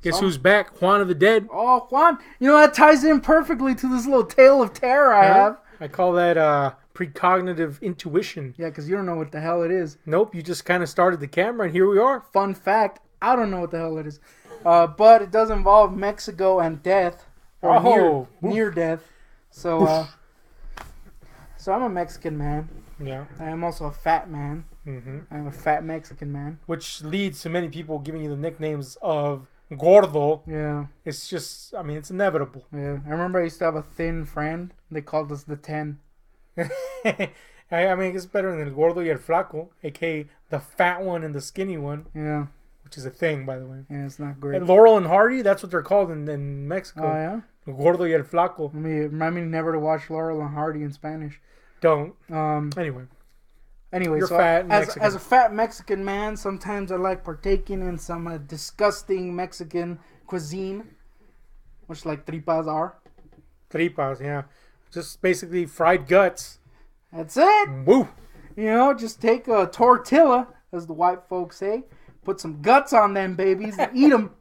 Guess who's back? Juan of the Dead. Oh, Juan. You know, that ties in perfectly to this little tale of terror I have. I call that precognitive intuition. Yeah, because you don't know what the hell it is. Nope, you just kind of started the camera and here we are. Fun fact, I don't know what the hell it is. But it does involve Mexico and death. Or near death. So, so I'm a Mexican man. Yeah. I am also a fat man. Mm-hmm. I'm a fat Mexican man. Which leads to many people giving you the nicknames of Gordo. Yeah. It's just, I mean, it's inevitable. Yeah. I remember I used to have a thin friend. They called us the 10. I mean, it's better than El Gordo y El Flaco, a.k.a. the fat one and the skinny one. Yeah. Which is a thing, by the way. Yeah, it's not great. And Laurel and Hardy, that's what they're called in Mexico. Oh, yeah? El Gordo y El Flaco. I mean, remind me never to watch Laurel and Hardy in Spanish. Don't. Anyway, you're so fat as a fat Mexican man, sometimes I like partaking in some disgusting Mexican cuisine, which like tripas are. Tripas, yeah. Just basically fried guts. That's it. Woo. You know, just take a tortilla, as the white folks say, put some guts on them babies and eat them.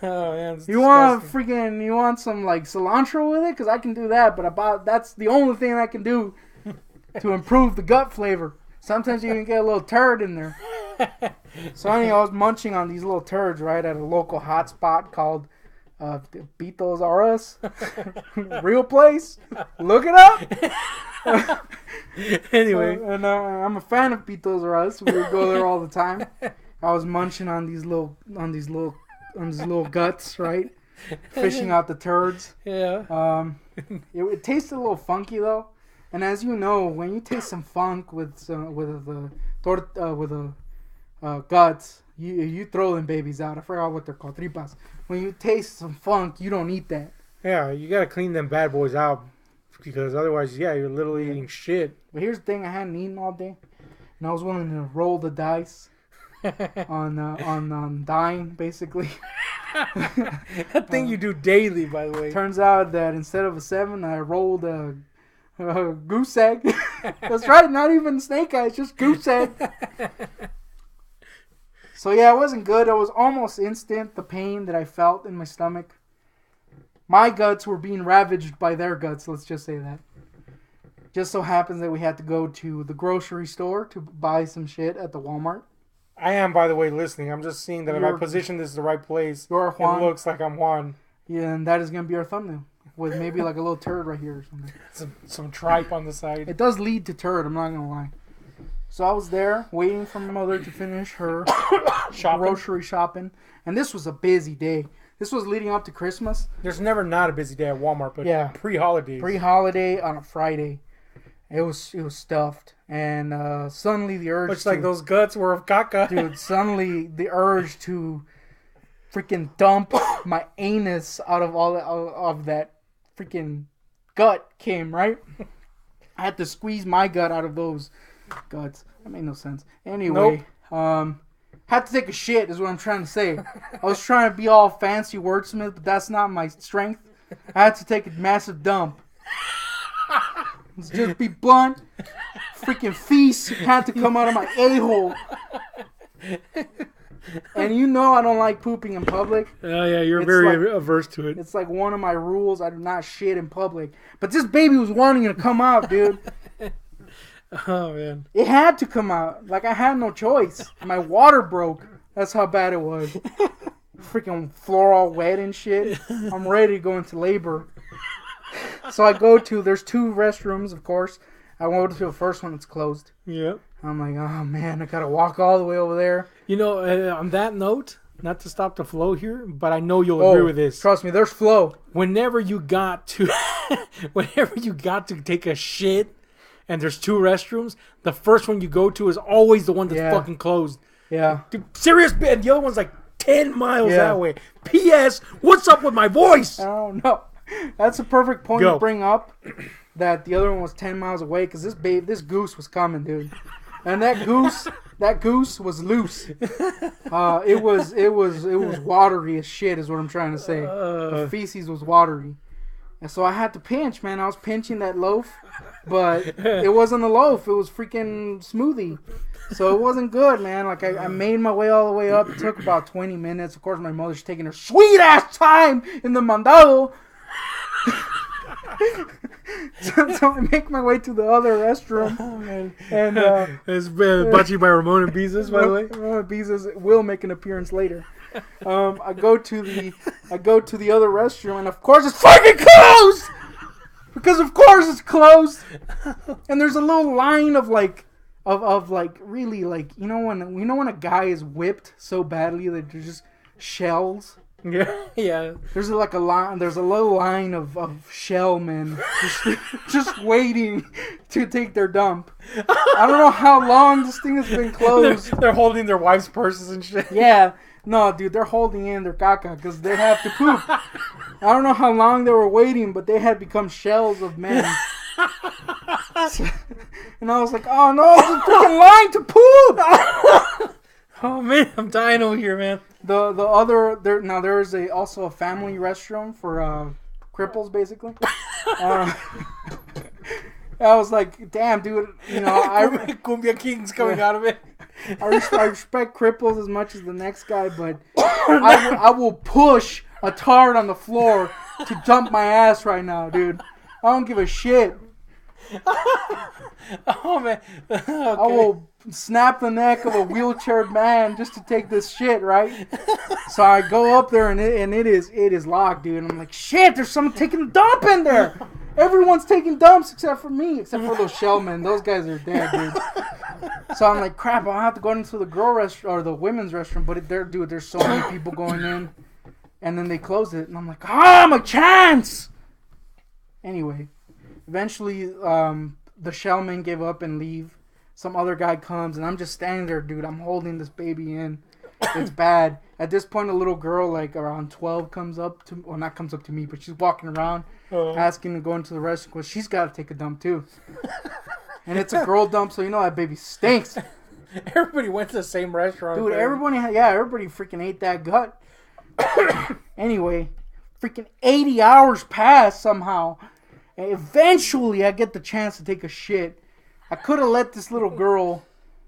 Oh man, you want some like cilantro with it? Because I can do that, but that's the only thing I can do to improve the gut flavor. Sometimes you can get a little turd in there. So anyway, I was munching on these little turds right at a local hot spot called Pitos R Us. Real place. Look it up. Anyway, and I'm a fan of Pitos R Us. We would go there all the time. I was munching on these little guts, right? Fishing out the turds. Yeah. It tasted a little funky though. And as you know, when you taste some funk with guts, you throw them babies out. I forgot what they're called, tripas. When you taste some funk, you don't eat that. Yeah, you gotta clean them bad boys out because otherwise, yeah, you're literally eating shit. But here's the thing: I hadn't eaten all day, and I was willing to roll the dice on dying, basically. That thing you do daily, by the way. Turns out that instead of a 7, I rolled a goose egg. That's right, not even snake eyes, just goose egg. So yeah, it wasn't good. It was almost instant, the pain that I felt in my stomach. My guts were being ravaged by their guts, let's just say that. Just so happens that we had to go to the grocery store to buy some shit at the Walmart. I am, by the way, listening. I'm just seeing that if I position this the right place, it looks like I'm Juan. Yeah, and that is going to be our thumbnail. With maybe like a little turd right here or something. Some tripe on the side. It does lead to turd, I'm not going to lie. So I was there waiting for my mother to finish her grocery shopping. And this was a busy day. This was leading up to Christmas. There's never not a busy day at Walmart, but yeah, pre-holidays. Pre-holiday on a Friday. It was stuffed. And suddenly the urge like those guts were of caca. Dude, suddenly the urge to freaking dump my anus out of all of that freaking gut came, right? I had to squeeze my gut out of those guts. That made no sense. Anyway, had to take a shit is what I'm trying to say. I was trying to be all fancy wordsmith, but that's not my strength. I had to take a massive dump. Let's just be blunt. Freaking feast had to come out of my a-hole. And you know I don't like pooping in public. Oh, yeah, you're very averse to it. It's like one of my rules. I do not shit in public. But this baby was wanting to come out, dude. Oh, man. It had to come out. Like, I had no choice. My water broke. That's how bad it was. Freaking floor all wet and shit. I'm ready to go into labor. So I go to, there's 2 restrooms, of course. I went to the first one, it's closed. Yeah. I'm like, oh man, I gotta walk all the way over there. You know, on that note, not to stop the flow here, but I know you'll agree with this. Trust me, there's flow. Whenever you got to take a shit and there's 2 restrooms, the first one you go to is always the one that's fucking closed. Yeah. Dude, serious, and the other one's like 10 miles that way. P.S. What's up with my voice? I don't know. That's a perfect point to bring up. That the other one was 10 miles away because this goose was coming, dude. And that goose was loose. It was watery as shit, is what I'm trying to say. The feces was watery. And so I had to pinch, man. I was pinching that loaf, but it wasn't a loaf. It was freaking smoothie. So it wasn't good, man. Like, I made my way all the way up. It took about 20 minutes. Of course, my mother's taking her sweet-ass time in the mandado. so I make my way to the other restroom. Oh, man. And it's brought to you by Ramon and Beezus, by the way. Ramon and Beezus will make an appearance later. I go to the other restroom, and of course it's fucking closed. Because of course it's closed. And there's a little line of really like you know when a guy is whipped so badly that there's just shells. Yeah. There's like a line. There's a little line of shell men just waiting to take their dump. I don't know how long this thing has been closed. They're holding their wives' purses and shit. Yeah. No, dude, they're holding in their caca because they have to poop. I don't know how long they were waiting, but they had become shells of men. And I was like, oh no, it's a freaking line to poop! Oh man, I'm dying over here, man. There is also a family restroom for cripples, basically. I was like, damn, dude, Cumbia King's coming out of it. I respect cripples as much as the next guy, but I will push a tard on the floor to dump my ass right now, dude. I don't give a shit. Oh man, okay. I will snap the neck of a wheelchaired man just to take this shit, right? So I go up there and it is locked, dude. And I'm like, shit, there's someone taking a dump in there. Everyone's taking dumps except for me, except for those shellmen. Those guys are dead, dude. So I'm like, crap, I'll have to go into the girl restroom or the women's restroom. But there's so many people going in, and then they close it, and I'm like, my chance. Anyway, eventually, the shellmen give up and leave. Some other guy comes, and I'm just standing there, dude. I'm holding this baby in. It's bad. At this point, a little girl, like around 12, not comes up to me, but she's walking around asking to go into the restroom because she's got to take a dump too. And it's a girl dump, so you know that baby stinks. Everybody went to the same restaurant. Dude, everybody freaking ate that gut. Anyway, freaking 80 hours pass somehow. And eventually, I get the chance to take a shit. I could have let this little girl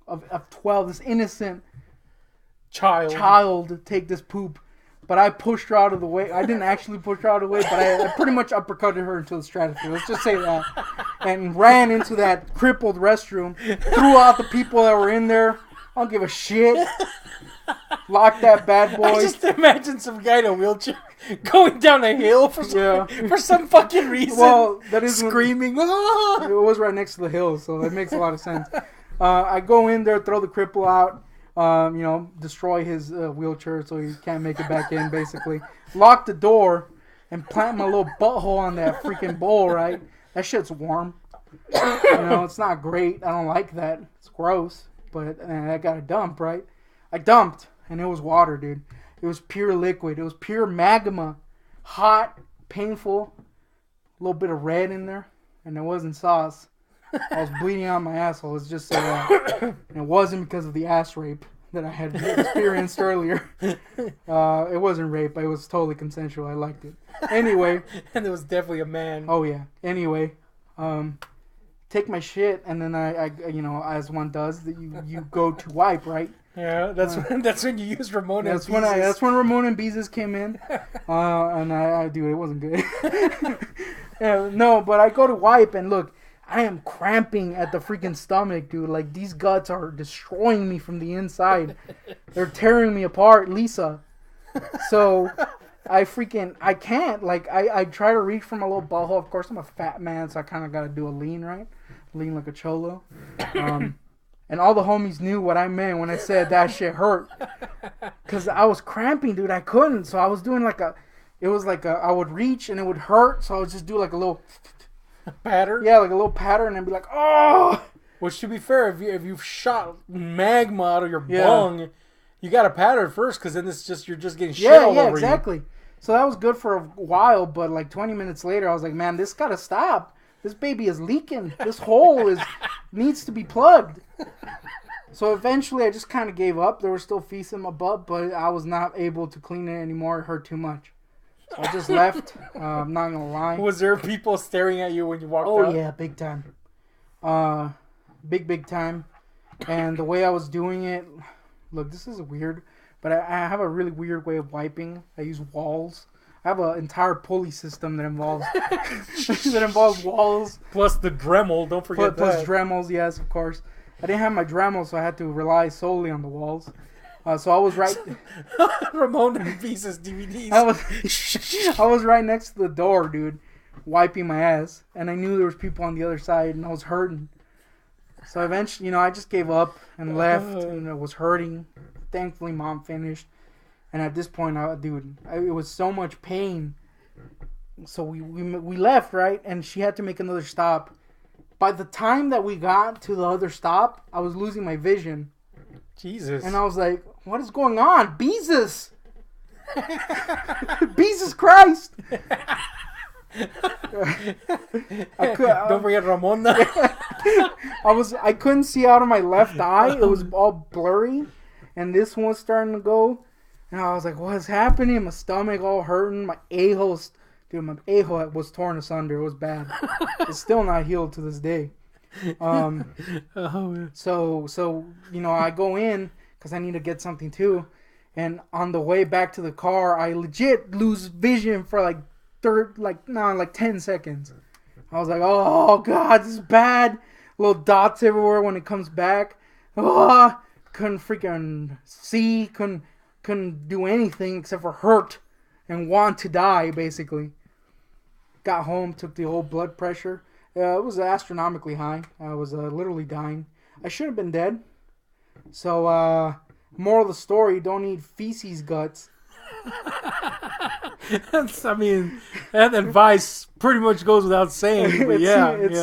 of 12, this innocent child take this poop. But I pushed her out of the way. I didn't actually push her out of the way, but I pretty much uppercutted her into the stratosphere. Let's just say that. And ran into that crippled restroom. Threw out the people that were in there. I don't give a shit. Locked that bad boy. I just imagine some guy in a wheelchair going down a hill for some fucking reason. Well, that is screaming. It was right next to the hill, so that makes a lot of sense. I go in there, throw the cripple out. Destroy his wheelchair so he can't make it back in, basically. Lock the door and plant my little butthole on that freaking bowl, right? That shit's warm. It's not great. I don't like that. It's gross. But I got to dump, right? I dumped, and it was water, dude. It was pure liquid. It was pure magma. Hot, painful, a little bit of red in there, and it wasn't sauce. I was bleeding out my asshole. It's just so and it wasn't because of the ass rape that I had experienced earlier. It wasn't rape. It was totally consensual. I liked it. Anyway. And there was definitely a man. Oh, yeah. Anyway. Take my shit, and then I as one does, you go to wipe, right? Yeah, that's when you use Ramon and Beezus. That's when Ramon and Beezus came in. And I dude, it wasn't good. No, but I go to wipe, and look, I am cramping at the freaking stomach, dude. Like, these guts are destroying me from the inside. They're tearing me apart, Lisa. So, I can't. Like, I try to reach for my little butthole. Of course, I'm a fat man, so I kind of got to do a lean, right? Lean like a cholo. And all the homies knew what I meant when I said that shit hurt. Because I was cramping, dude. I couldn't. So, I was doing I would reach, and it would hurt. So, I would just do like a little... pattern? Yeah, like a little pattern, and be like, oh! Which, to be fair, if you've shot magma out of your bung, you got to pattern first, because then you're just getting shit all over you. Yeah, exactly. So that was good for a while, but like 20 minutes later, I was like, man, this got to stop. This baby is leaking. This hole needs to be plugged. So eventually, I just kind of gave up. There was still feces in my butt, but I was not able to clean it anymore. It hurt too much. I just left. I'm not gonna lie. Was there people staring at you when you walked out? Oh yeah, big time. Big time. And the way I was doing it, look, this is weird, but I have a really weird way of wiping. I use walls. I have an entire pulley system that involves walls. Plus the Dremel, don't forget that. Plus Dremels, yes, of course. I didn't have my Dremel, so I had to rely solely on the walls. So I was right. Ramon and Visa's DVDs. I was right next to the door, dude, wiping my ass, and I knew there was people on the other side, and I was hurting. So eventually, I just gave up and left, and I was hurting. Thankfully, Mom finished, and at this point, it was so much pain. So we left, right, and she had to make another stop. By the time that we got to the other stop, I was losing my vision. Jesus. And I was like, what is going on? Beezus! Jesus Christ! Don't forget Ramon. I couldn't see out of my left eye. It was all blurry. And this one was starting to go. And I was like, what is happening? My stomach all hurting. My a-hole was torn asunder. It was bad. It's still not healed to this day. So I go in because I need to get something too, and on the way back to the car, I legit lose vision for like 10 seconds. I was like, oh god, this is bad. Little dots everywhere when it comes back. Couldn't freaking see, couldn't do anything except for hurt and want to die, basically. Got home, took the old blood pressure. It was astronomically high. I was literally dying. I should have been dead. So, moral of the story, don't eat feces guts. That advice pretty much goes without saying. But it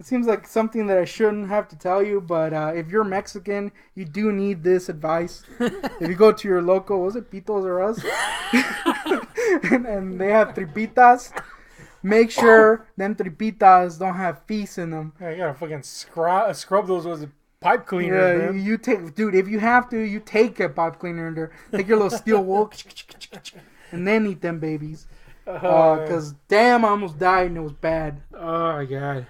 seems like something that I shouldn't have to tell you. But if you're Mexican, you do need this advice. If you go to your local, was it Pitos or Us? and they have tripitas. Make sure them tripitas don't have feces in them. Yeah, you gotta fucking scrub those with a pipe cleaner. Yeah, you take, dude. If you have to, you take a pipe cleaner in there. Take your little steel wool, and then eat them babies. Cause damn, I almost died and it was bad. Oh my god.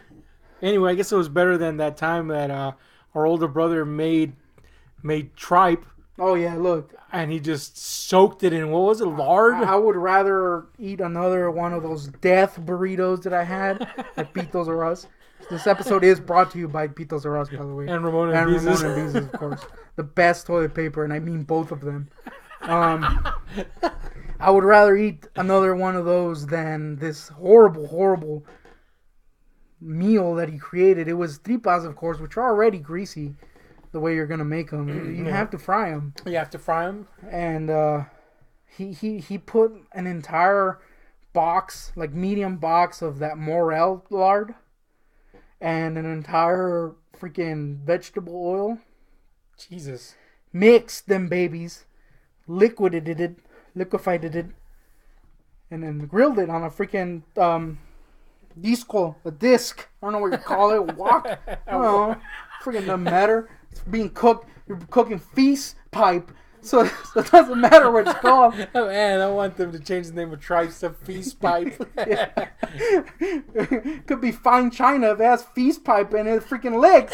Anyway, I guess it was better than that time that our older brother made tripe. Oh yeah, look. And he just soaked it in, what was it, lard? I would rather eat another one of those death burritos that I had at Pitos or Us. This episode is brought to you by Pitos or Us, by the way. And Ramon and Beezus, of course. The best toilet paper, and I mean both of them. I would rather eat another one of those than this horrible meal that he created. It was tripas, of course, which are already greasy. The way you're gonna make them, you have to fry them. You have to fry them, and he put an entire box, like medium box of that morel lard, and an entire freaking vegetable oil. Jesus. Mixed them babies, liquified it, and then grilled it on a freaking disc. I don't know what you call it. Wok. I don't know. Freaking doesn't matter. It's being cooked. You're cooking feast pipe, so it doesn't matter what it's called. Oh man, I want them to change the name of tribes to feast pipe. Could be fine china if it has feast pipe and it freaking licks.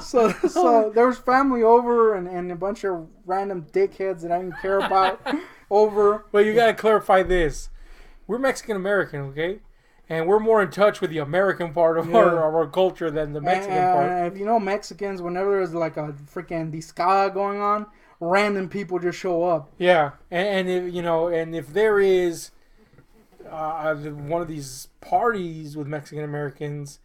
So there was family over and a bunch of random dickheads that I didn't care about over. Well, you gotta clarify this. We're Mexican American, okay? And we're more in touch with the American part of our culture than the Mexican part. And if you know Mexicans, whenever there's like a freaking discada going on, random people just show up. Yeah, and if there is one of these parties with Mexican Americans,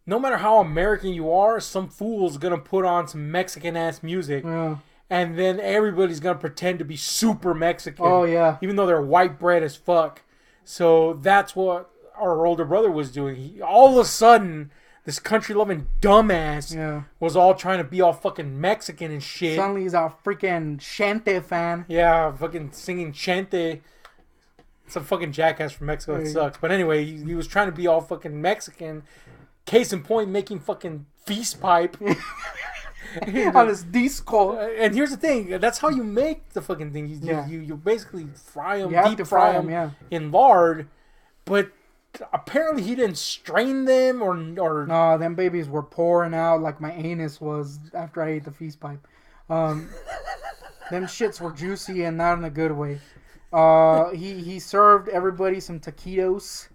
no matter how American you are, some fool's gonna put on some Mexican ass music. Yeah. And then everybody's gonna pretend to be super Mexican. Oh yeah. Even though they're white bread as fuck. So that's what our older brother was doing. All of a sudden, this country-loving dumbass was all trying to be all fucking Mexican and shit. Suddenly he's a freaking Chante fan. Yeah, fucking singing Chante. It's a fucking jackass from Mexico. It sucks. But anyway, he was trying to be all fucking Mexican. Case in point, making fucking feast pipe. on his disco. And here's the thing: that's how you make the fucking thing. You basically fry them, deep fry them in lard. But apparently he didn't strain them or. No, them babies were pouring out like my anus was after I ate the feast pipe. Them shits were juicy and not in a good way. He served everybody some taquitos.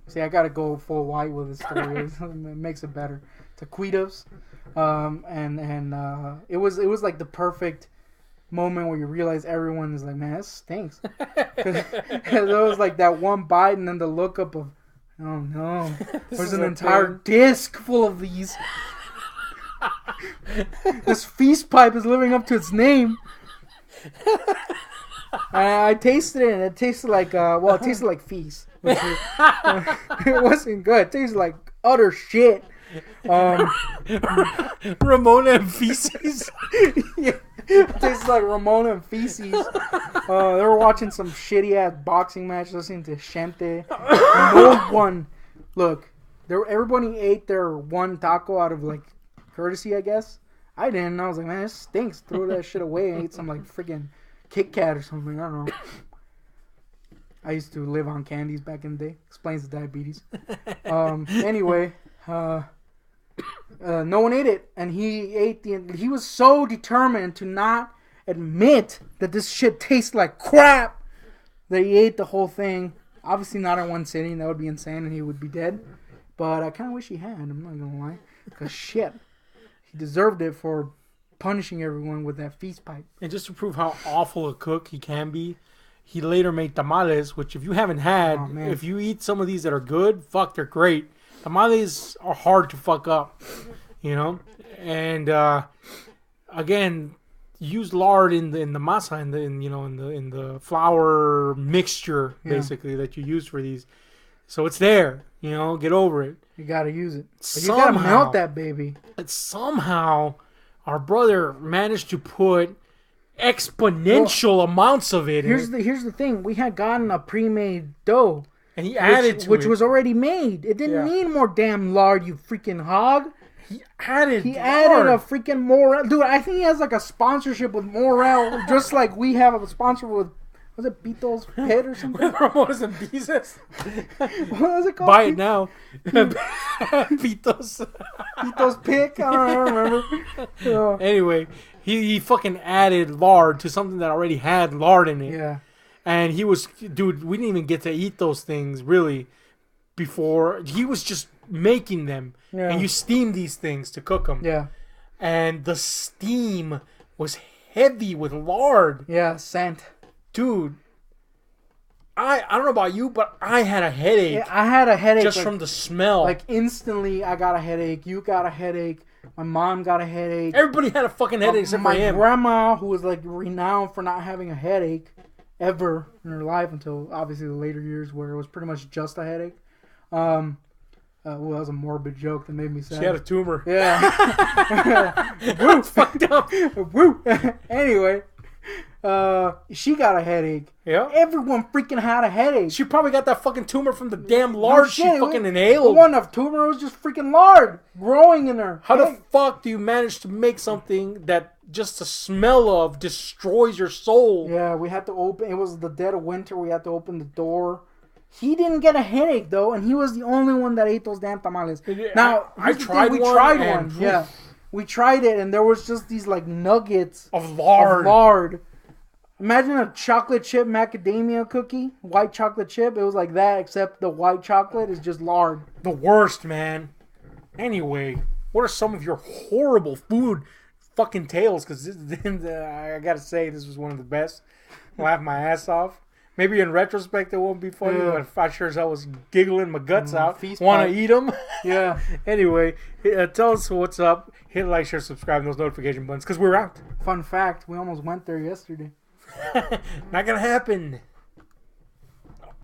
See, I gotta go full white with this story. It makes it better. Taquitos, and it was like the perfect moment where you realize everyone is like, man, this stinks. Because there was like that one bite and then the look up of, oh no, there's an entire disc full of these. This feast pipe is living up to its name. I tasted it and it tasted like it tasted like feast. It wasn't good. It tasted like utter shit. Ramona and feces. Yeah, it tasted like Ramona and feces. They were watching some shitty ass boxing match, listening to Shente. No one, look, everybody ate their one taco out of like courtesy, I guess. I didn't. I was like, man, this stinks. Throw that shit away and eat some like freaking Kit Kat or something. I don't know. I used to live on candies back in the day. Explains the diabetes. Anyway, no one ate it, and he was so determined to not admit that this shit tastes like crap that he ate the whole thing. Obviously not in one sitting. That would be insane, and he would be dead. But I kind of wish he had. I'm not gonna lie, because shit, he deserved it for punishing everyone with that feast pipe. And just to prove how awful a cook he can be, he later made tamales, which if you haven't had, if you eat some of these that are good, fuck, they're great. Tamales are hard to fuck up, you know? And again, use lard in the masa, in the flour mixture, basically, that you use for these. So it's there, you know, get over it. You gotta use it. But you gotta melt that baby. But somehow our brother managed to put exponential amounts of it. Here's the thing: we had gotten a pre-made dough, and he added to it, which was already made. It didn't need more damn lard, you freaking hog. He added a freaking Morel, dude. I think he has like a sponsorship with Morel, just like we have a sponsor with. Was it Beatles Pit or something? Ramones and Beezus. What was it called? Buy it now. Beatles. Beatles Pick. I don't remember. Anyway, he fucking added lard to something that already had lard in it. Yeah. And dude, we didn't even get to eat those things really before. He was just making them. Yeah. And you steam these things to cook them. Yeah. And the steam was heavy with lard. Yeah, scent. Dude, I don't know about you, but I had a headache. Yeah, I had a headache just from the smell. Like instantly, I got a headache. You got a headache. My mom got a headache. Everybody had a fucking headache except for him. My grandma, who was like renowned for not having a headache ever in her life until obviously the later years, where it was pretty much just a headache. Well, that was a morbid joke that made me sad. She had a tumor. Yeah. Woo, fucked up. Woo. Anyway. She got a headache. Yeah. Everyone freaking had a headache. She probably got that fucking tumor from the damn lard she fucking inhaled. It wasn't a tumor, it was just freaking lard growing in her. How the fuck do you manage to make something that just the smell of destroys your soul? Yeah, we had to open, it was the dead of winter, we had to open the door. He didn't get a headache though, and he was the only one that ate those damn tamales. Now, we tried one. Yeah. We tried it, and there was just these like nuggets of lard. Imagine a chocolate chip macadamia cookie, white chocolate chip. It was like that, except the white chocolate is just lard. The worst, man. Anyway, what are some of your horrible food fucking tales? Because I gotta say, this was one of the best. I laughed my ass off. Maybe in retrospect it won't be funny, but I sure as hell was giggling my guts out. Want to eat them? Yeah. Anyway, tell us what's up. Hit like, share, subscribe, and those notification buttons, because we're out. Fun fact, we almost went there yesterday. Not gonna happen.